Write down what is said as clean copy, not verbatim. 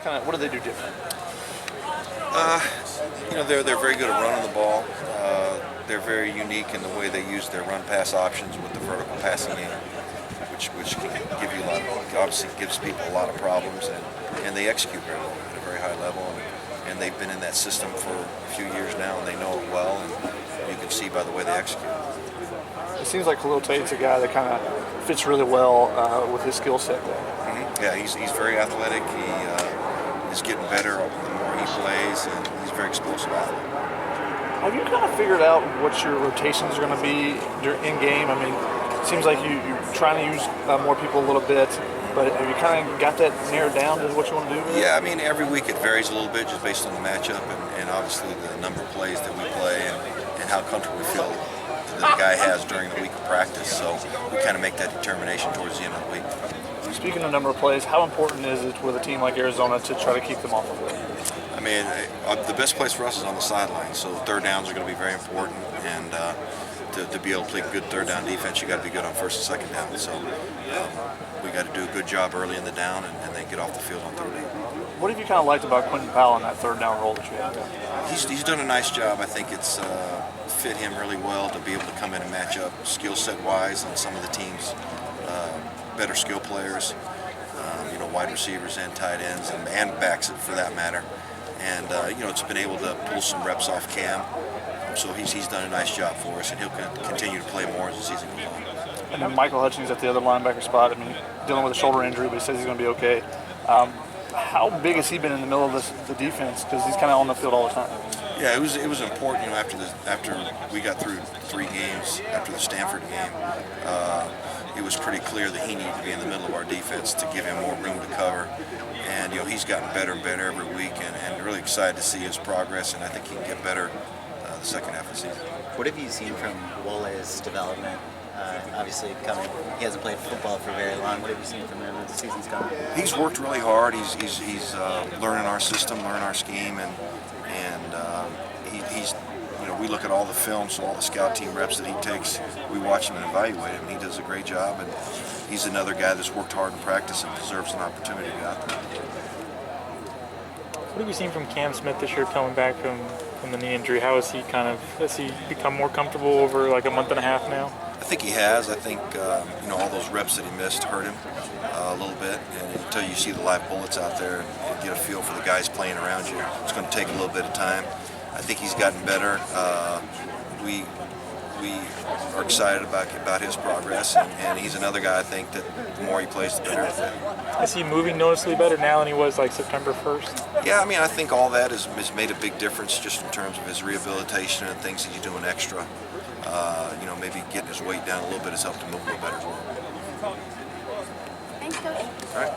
What do they do different? They're very good at running the ball. They're very unique in the way they use their run-pass options with the vertical passing game, which can give you obviously gives people a lot of problems, and they execute very well at a very high level. And they've been in that system for a few years now, and they know it well, and you can see by the way they execute. It seems like Khalil Tate's a guy that kind of fits really well with his skill set there. Mm-hmm. Yeah, he's very athletic. He is getting better the more he plays, and he's a very explosive athlete. Have you kind of figured out what your rotations are going to be in game? I mean, it seems like you're trying to use more people a little bit, but have you kind of got that narrowed down to what you want to do? Yeah, I mean, every week it varies a little bit just based on the matchup and obviously the number of plays that we play and how comfortable we feel that the guy has during the week of practice. So we kind of make that determination towards the end of the week. Speaking of number of plays, how important is it with a team like Arizona to try to keep them off of it? I mean, the best place for us is on the sideline, so third downs are going to be very important, and to be able to play good third down defense, you got to be good on first and second down. So we got to do a good job early in the down and then get off the field on third down. What have you kind of liked about Quentin Powell in that third down role that you have? He's done a nice job. I think it's fit him really well to be able to come in and match up skill set wise on some of the team's better skill players, wide receivers and tight ends and backs for that matter. And it's been able to pull some reps off Cam. So he's done a nice job for us, and he'll continue to play more as the season goes on. And then Michael Hutchings at the other linebacker spot. I mean, dealing with a shoulder injury, but he says he's going to be okay. How big has he been in the middle of the defense? Because he's kind of on the field all the time. Yeah, it was important. After we got through 3 games after the Stanford game, it was pretty clear that he needed to be in the middle of our defense to give him more room to cover. And he's gotten better and better every week, and really excited to see his progress. And I think he can get better the second half of the season. What have you seen from Wole's development? Obviously, he hasn't played football for very long. What have you seen from him as the season's gone? He's worked really hard. He's learning our system, learning our scheme, and he's we look at all the film, so all the scout team reps that he takes, we watch him and evaluate him. He does a great job, and he's another guy that's worked hard in practice and deserves an opportunity to go out there. What have you seen from Cam Smith this year coming back from the knee injury? Has he become more comfortable over like a month and a half now? I think he has. I think all those reps that he missed hurt him a little bit, and until you see the live bullets out there and get a feel for the guys playing around you, it's going to take a little bit of time. I think he's gotten better. We are excited about his progress, and he's another guy I think that the more he plays, the better. Is he moving noticeably better now than he was like September 1st? Yeah, I mean, I think all that has made a big difference just in terms of his rehabilitation and things that he's doing extra. Maybe getting his weight down a little bit has helped him move a little better as well. Thanks, Coach. All right.